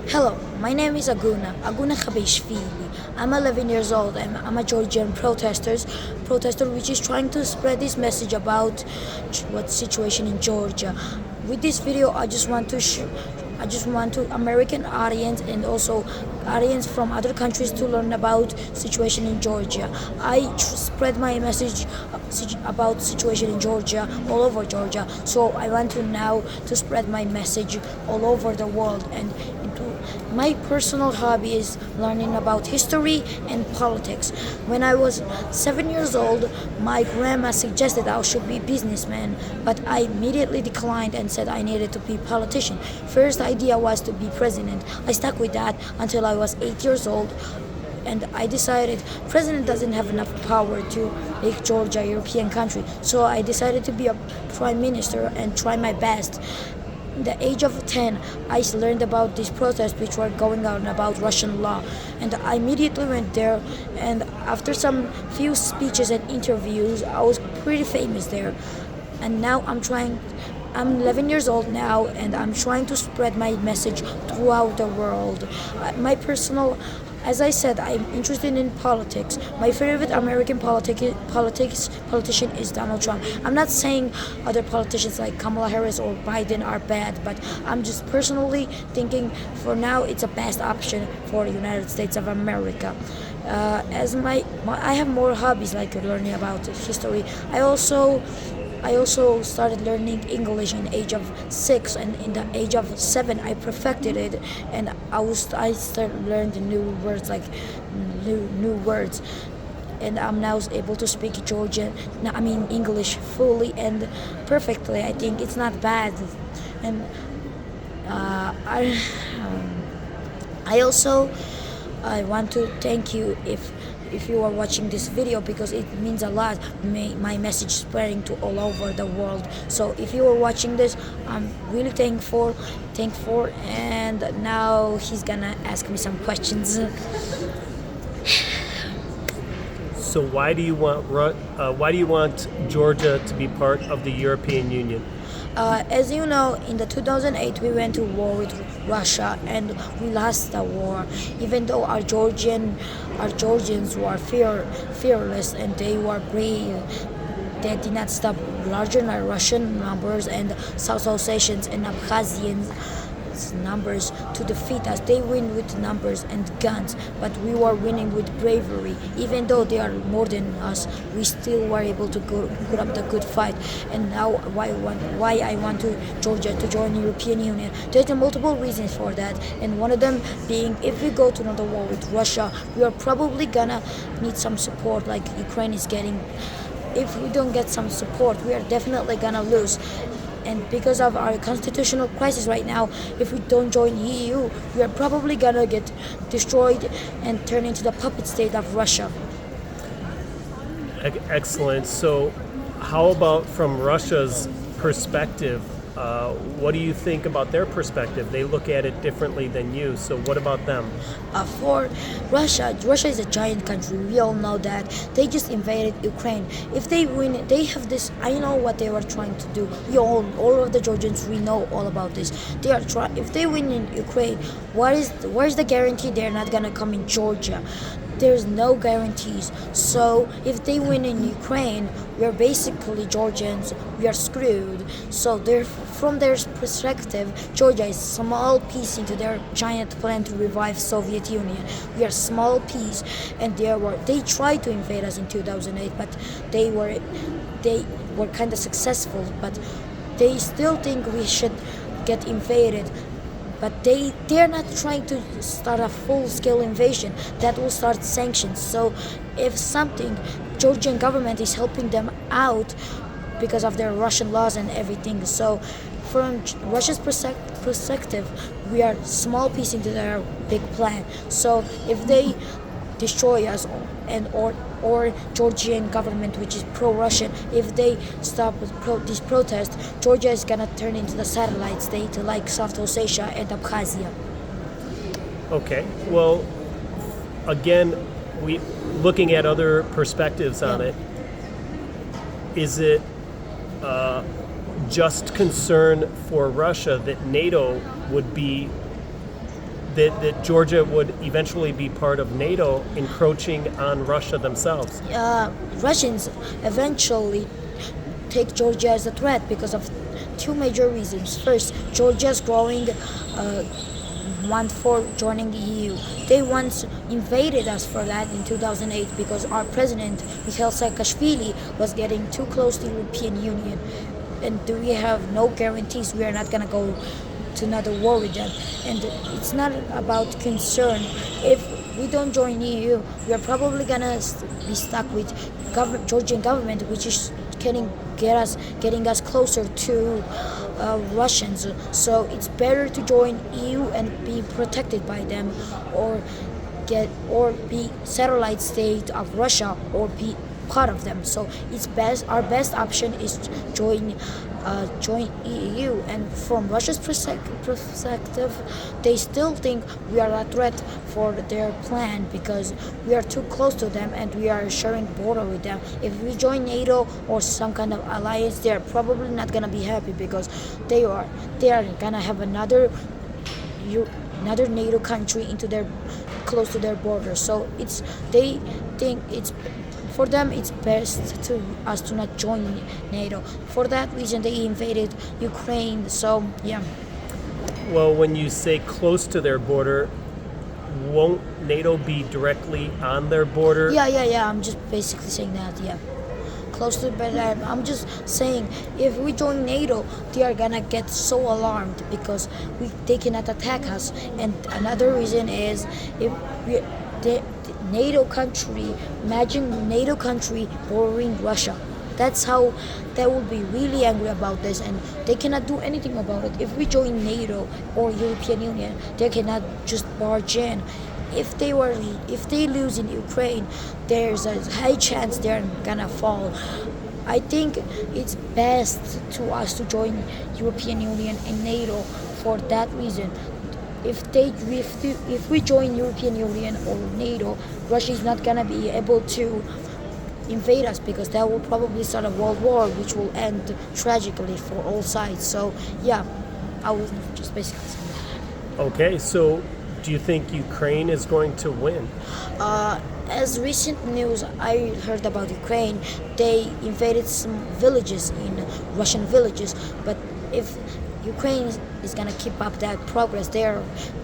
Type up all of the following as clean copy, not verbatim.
Hello, my name is Aguna Khabishvili. I'm 11 years old and I'm a Georgian protester which is trying to spread this message about what situation in Georgia. With this video, I just want to American audience and also audience from other countries to learn about situation in Georgia. Spread my message about situation in Georgia all over Georgia. So I want to now to spread my message all over the world and my personal hobby is learning about history and politics. When I was 7 years old, my grandma suggested I should be a businessman, but I immediately declined and said I needed to be a politician. First idea was to be president. I stuck with that until I was 8 years old, and I decided president doesn't have enough power to make Georgia a European country. So I decided to be a prime minister and try my best. At the age of 10, I learned about these protests which were going on about Russian law, and I immediately went there, and after some few speeches and interviews, I was pretty famous there. And now I'm 11 years old now, and I'm trying to spread my message throughout the world. As I said, I'm interested in politics. My favorite American politician is Donald Trump. I'm not saying other politicians like Kamala Harris or Biden are bad, but I'm just personally thinking for now it's a best option for the United States of America. I have more hobbies like learning about history. I also started learning English in the age of 6, and in the age of 7 I perfected it, and I started learning new words like new words, and I'm now able to speak Georgian. English fully and perfectly. I think it's not bad, and uh, I I want to thank you if you are watching this video because it means a lot, my message spreading to all over the world. So if you are watching this, I'm really thankful, and now he's gonna ask me some questions. So why do you want Georgia to be part of the European Union? As you know, in the 2008 we went to war with Russia and we lost the war. Even though our Georgians were fearless and they were brave, they did not stop larger Russian numbers and South Ossetians and Abkhazians numbers to defeat us. They win with numbers and guns, but we were winning with bravery. Even though they are more than us, we still were able to put up the good fight. And now why I want Georgia to join the European Union. There's multiple reasons for that, and one of them being if we go to another war with Russia, we are probably gonna need some support like Ukraine is getting. If we don't get some support, we are definitely gonna lose. And because of our constitutional crisis right now, if we don't join the EU, we are probably gonna get destroyed and turn into the puppet state of Russia. Excellent. So how about from Russia's perspective? What do you think about their perspective? They look at it differently than you. So what about them? For Russia is a giant country. We all know that. They just invaded Ukraine. If they win, they have this. I know what they were trying to do. All of the Georgians, we know all about this. They are trying. If they win in Ukraine, where's the guarantee they're not gonna come in Georgia? There's no guarantees. So if they win in Ukraine, we're basically Georgians. We are screwed. So from their perspective, Georgia is a small piece into their giant plan to revive Soviet Union. We are a small piece, and they tried to invade us in 2008, but they were kind of successful. But they still think we should get invaded. But they're not trying to start a full-scale invasion that will start sanctions. So if something, Georgian government is helping them out because of their Russian laws and everything. So from Russia's perspective, we are small piece into their big plan. So if they destroy us or Georgian government which is pro-Russian, if they stop this protest, Georgia is gonna turn into the satellite state like South Ossetia and Abkhazia. Okay. Well, again, looking at other perspectives on it, is it just concern for Russia that NATO would be that Georgia would eventually be part of NATO, encroaching on Russia themselves. Russians eventually take Georgia as a threat because of two major reasons. First, Georgia's growing want for joining the EU. They once invaded us for that in 2008 because our president, Mikhail Saakashvili, was getting too close to the European Union. And we have no guarantees we are not going to go to another war with them. And it's not about concern. If we don't join EU, we are probably going to be stuck with Georgian government, which is getting us closer to Russians. So it's better to join EU and be protected by them, or be satellite state of Russia, or be part of them. So it's best. Our best option is to join EU. And from Russia's perspective, they still think we are a threat for their plan because we are too close to them and we are sharing border with them. If we join NATO or some kind of alliance, they're probably not gonna be happy because they are gonna have another NATO country into their close to their border. So they think for them it's best to us to not join NATO. For that reason, they invaded Ukraine. So yeah. Well, when you say close to their border, won't NATO be directly on their border? Yeah. I'm just basically saying that. Yeah. Close to, but I'm just saying if we join NATO, they are gonna get so alarmed because they cannot attack us. And another reason is if the NATO country, imagine NATO country bordering Russia. That's how they will be really angry about this, and they cannot do anything about it. If we join NATO or European Union, they cannot just barge in. If they lose in Ukraine, there's a high chance they're gonna fall. I think it's best to us to join European Union and NATO for that reason. If we join European Union or NATO, Russia is not gonna be able to invade us because that will probably start a world war, which will end tragically for all sides. So yeah, I was just basically saying that. Okay, so do you think Ukraine is going to win? As recent news I heard about Ukraine, they invaded some villages Russian villages, but if Ukraine is gonna keep up that progress, they're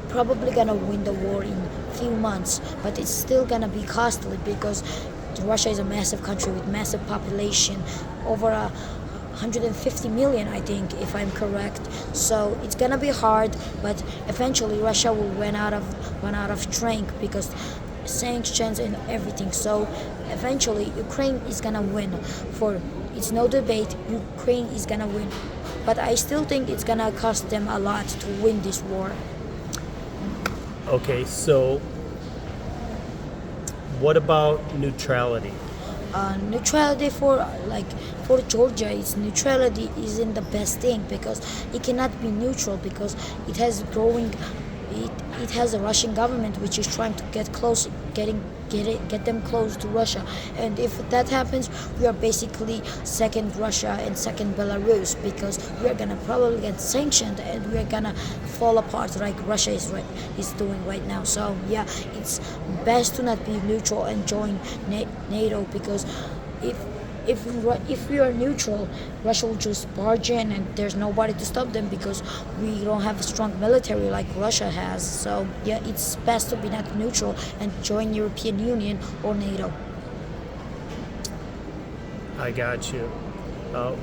probably gonna win the war in a few months, but it's still gonna be costly because Russia is a massive country with massive population, over 150 million, I think, if I'm correct. So it's gonna be hard, but eventually Russia will run out of strength because sanctions and everything. So eventually Ukraine is gonna win. It's no debate, Ukraine is gonna win. But I still think it's gonna cost them a lot to win this war. Okay, so what about neutrality? Neutrality for Georgia, neutrality isn't the best thing because it cannot be neutral because it has a Russian government which is trying to get them close to Russia, and if that happens, we are basically second Russia and second Belarus because we are gonna probably get sanctioned and we are gonna fall apart like Russia is doing right now. So yeah, it's best to not be neutral and join NATO because if we are neutral, Russia will just barge in and there's nobody to stop them because we don't have a strong military like Russia has. So yeah, it's best to be not neutral and join European Union or NATO. I got you.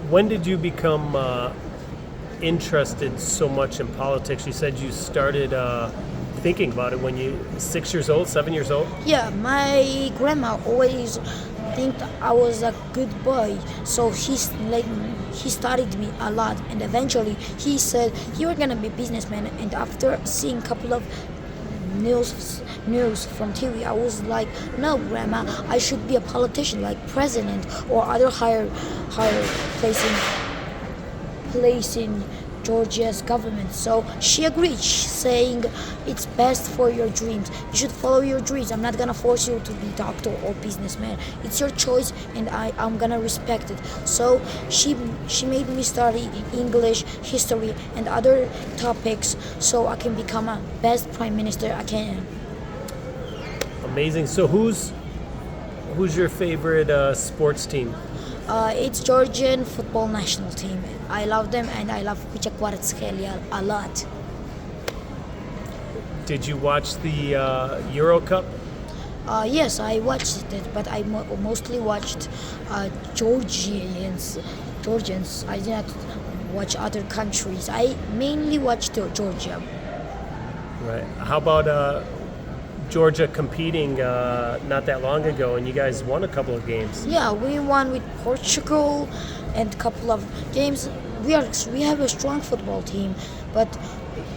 When did you become interested so much in politics? You said you started thinking about it when you 6 years old, 7 years old? Yeah, my grandma always think I was a good boy, so he studied me a lot, and eventually he said you're gonna be a businessman. And after seeing a couple of news from TV, I was like, no, grandma, I should be a politician like president or other higher place in Georgia's government. So she agreed, saying it's best for your dreams. You should follow your dreams. I'm not gonna force you to be doctor or businessman. It's your choice, and I'm gonna respect it. So she made me study English, history, and other topics so I can become a best prime minister I can. Amazing. So who's your favorite sports team? It's Georgian football national team. I love them, and I love Kvaratskhelia a lot. Did you watch the Euro Cup? Yes, I watched it, but I mostly watched Georgians. Georgians. I did not watch other countries. I mainly watched Georgia. Right. How about Georgia competing not that long ago, and you guys won a couple of games? Yeah, we won with Portugal and a couple of games. We have a strong football team, but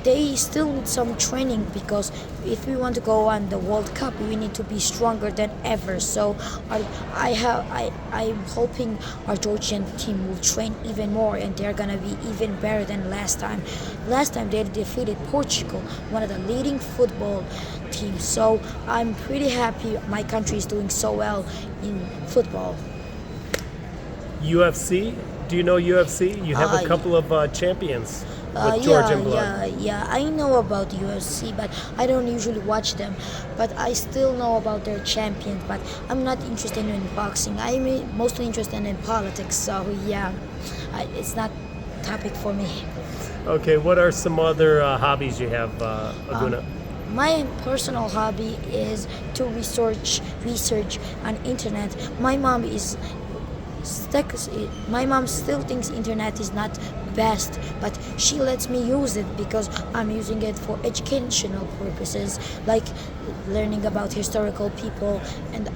they still need some training because if we want to go on the World Cup, we need to be stronger than ever. So I'm hoping our Georgian team will train even more, and they're gonna be even better than last time. Last time they defeated Portugal, one of the leading football teams. So I'm pretty happy my country is doing so well in football. UFC? Do you know UFC? You have a couple of champions with Georgian blood. Yeah, I know about UFC, but I don't usually watch them. But I still know about their champions. But I'm not interested in boxing. I'm mostly interested in politics. So yeah, it's not topic for me. Okay, what are some other hobbies you have, Aguna? My personal hobby is to research on internet. My mom still thinks internet is not best, but she lets me use it because I'm using it for educational purposes, like learning about historical people. And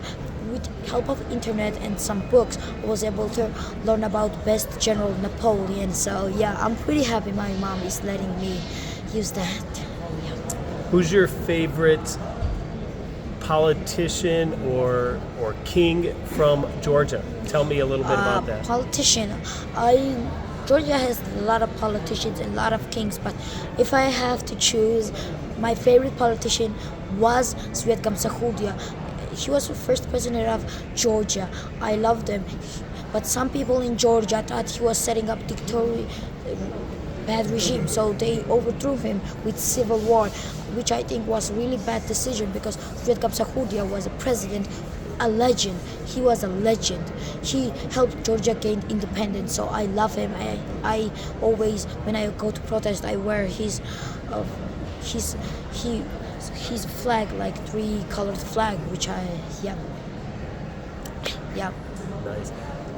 with help of internet and some books, I was able to learn about best General Napoleon. So yeah, I'm pretty happy my mom is letting me use that. Who's your favorite politician or king from Georgia? Tell me a little bit about that. Politician. Georgia has a lot of politicians and a lot of kings, but if I have to choose, my favorite politician was Sviatkamsakhurdia. He was the first president of Georgia. I loved him, but some people in Georgia thought he was setting up dictatorial bad regime, so they overthrew him with civil war, which I think was a really bad decision because Sviatkamsakhurdia was a president, a legend. He was a legend. He helped Georgia gain independence, so I love him. I always, when I go to protest, I wear his flag, like three-colored flag, which yeah. Nice.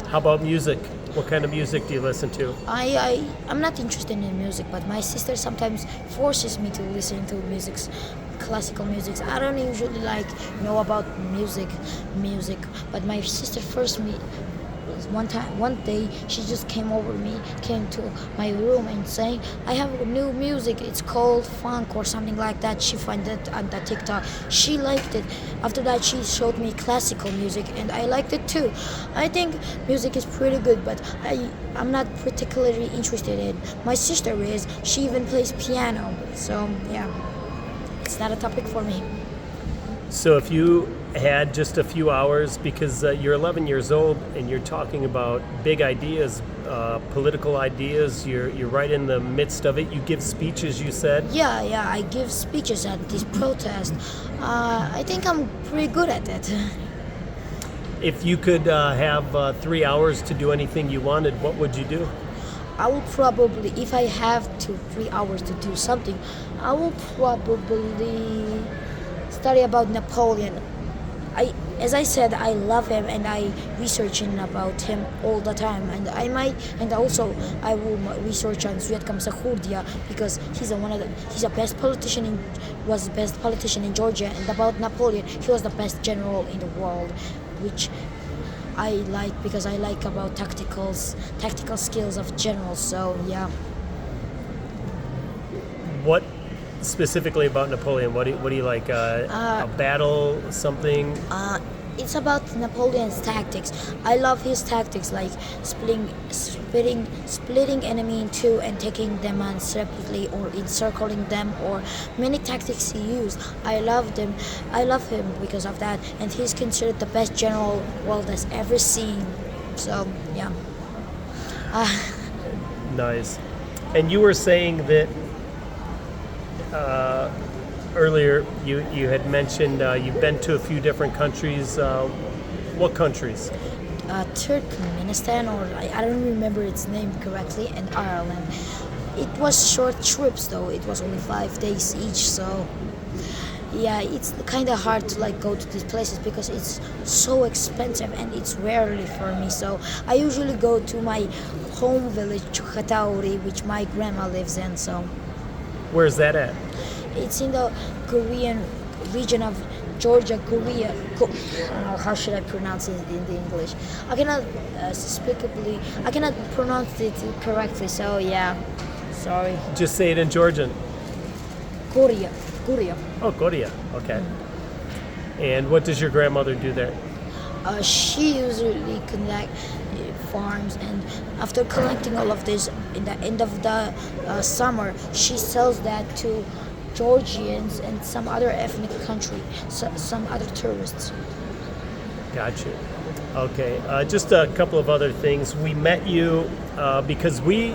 How about music? What kind of music do you listen to? I'm not interested in music, but my sister sometimes forces me to listen to classical music. I don't usually know about music, but my sister forced me. One day she just came to my room and saying, I have a new music, it's called funk or something like that. She found it on the TikTok. She liked it. After that she showed me classical music and I liked it too. I think music is pretty good, but I'm not particularly interested in. My sister is. She even plays piano. So yeah, it's not a topic for me. So if you had just a few hours, because you're 11 years old and you're talking about big ideas, political ideas, you're right in the midst of it. You give speeches, you said? Yeah, I give speeches at this protest. I think I'm pretty good at it. If you could have 3 hours to do anything you wanted, what would you do? I will probably, if I have 3 hours to do something, I will probably study about Napoleon. As I said, I love him and I researching about him all the time. And I will research on Sviatkamsakhurdia because he's the best politician was the best politician in Georgia. And about Napoleon, he was the best general in the world, which I like because I like about tactical skills of generals. So yeah. What specifically about Napoleon? What do you like? A battle, something? it's about Napoleon's tactics. I love his tactics, like splitting enemy in two and taking them on separately, or encircling them, or many tactics he used. I love them. I love him because of that, and he's considered the best general world has ever seen. So yeah. Nice. And you were saying that earlier you had mentioned you've been to a few different countries. What countries? Turkmenistan, or I don't remember its name correctly, and Ireland. It was short trips though. It was only 5 days each, so yeah, it's kind of hard to like go to these places because it's so expensive and it's rarely for me. So I usually go to my home village, Khatauri, which my grandma lives in. So Where's that at? it's in the Korean region of Georgia, Korea. I don't know how should I pronounce it in the English. I cannot I cannot pronounce it correctly. So yeah, sorry. Just say it in Georgian. Korea, Korea. Oh, Korea. Okay. And what does your grandmother do there? She usually connect farms, and after collecting all of this, in the end of the summer, she sells that to Georgians and some other ethnic country, some other tourists. Gotcha. Okay. Just a couple of other things. We met you because we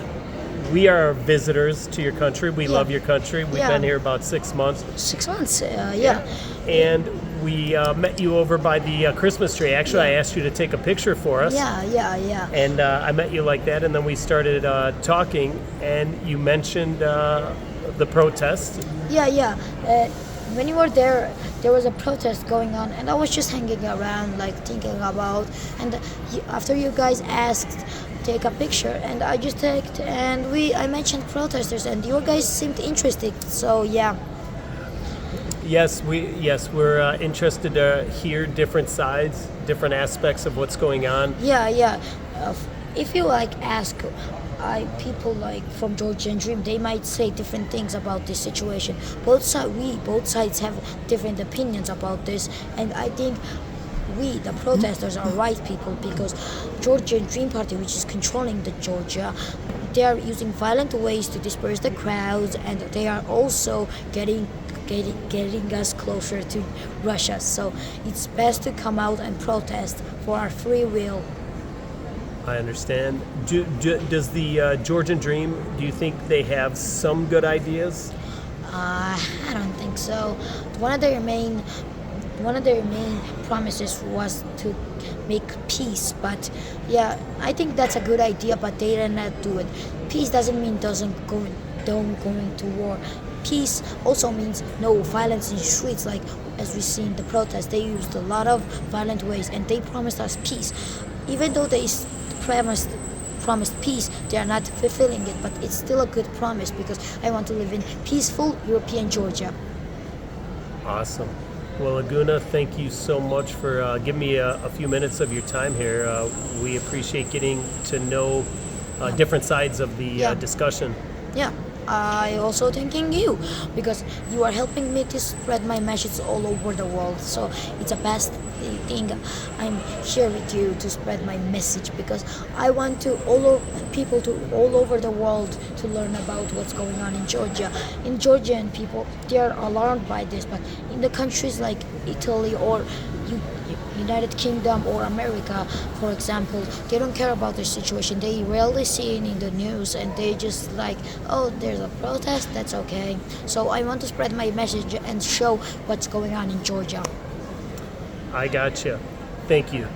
are visitors to your country. We love your country. We've Yeah. been here about 6 months. 6 months, yeah. And we met you over by the Christmas tree. Actually, I asked you to take a picture for us. Yeah. And I met you like that, and then we started talking, and you mentioned the protest. Yeah. When you were there, there was a protest going on, and I was just hanging around, like thinking about. And after you guys asked, take a picture, and I just took, and I mentioned protesters, and you guys seemed interested. So yeah. Yes, we're interested to hear different sides, different aspects of what's going on. Yeah. If you like ask people like from Georgian Dream, they might say different things about this situation. Both sides have different opinions about this, and I think the protesters, are right people, because Georgian Dream Party, which is controlling the Georgia, they are using violent ways to disperse the crowds, and they are also getting us closer to Russia. So it's best to come out and protest for our free will. I understand. Does the Georgian Dream, do you think they have some good ideas? I don't think so. One of their main promises was to make peace, but yeah, I think that's a good idea, but they did not do it. Peace doesn't mean don't going to war. Peace also means no violence in streets, like as we see in the protest. They used a lot of violent ways, and they promised us peace. Even though they promised peace, they are not fulfilling it, but it's still a good promise, because I want to live in peaceful European Georgia. Awesome. Well, Aguna, thank you so much for giving me a few minutes of your time here. We appreciate getting to know different sides of the discussion. Yeah, I also thanking you, because you are helping me to spread my message all over the world. So it's the best thing I'm here with you to spread my message, because I want to people to all over the world to learn about what's going on in Georgia. In Georgian people, they are alarmed by this, but in the countries like Italy or United Kingdom or America, for example, they don't care about the situation. They rarely see it in the news, and they just like, oh, there's a protest, that's okay. So I want to spread my message and show what's going on in Georgia. I got you. Thank you.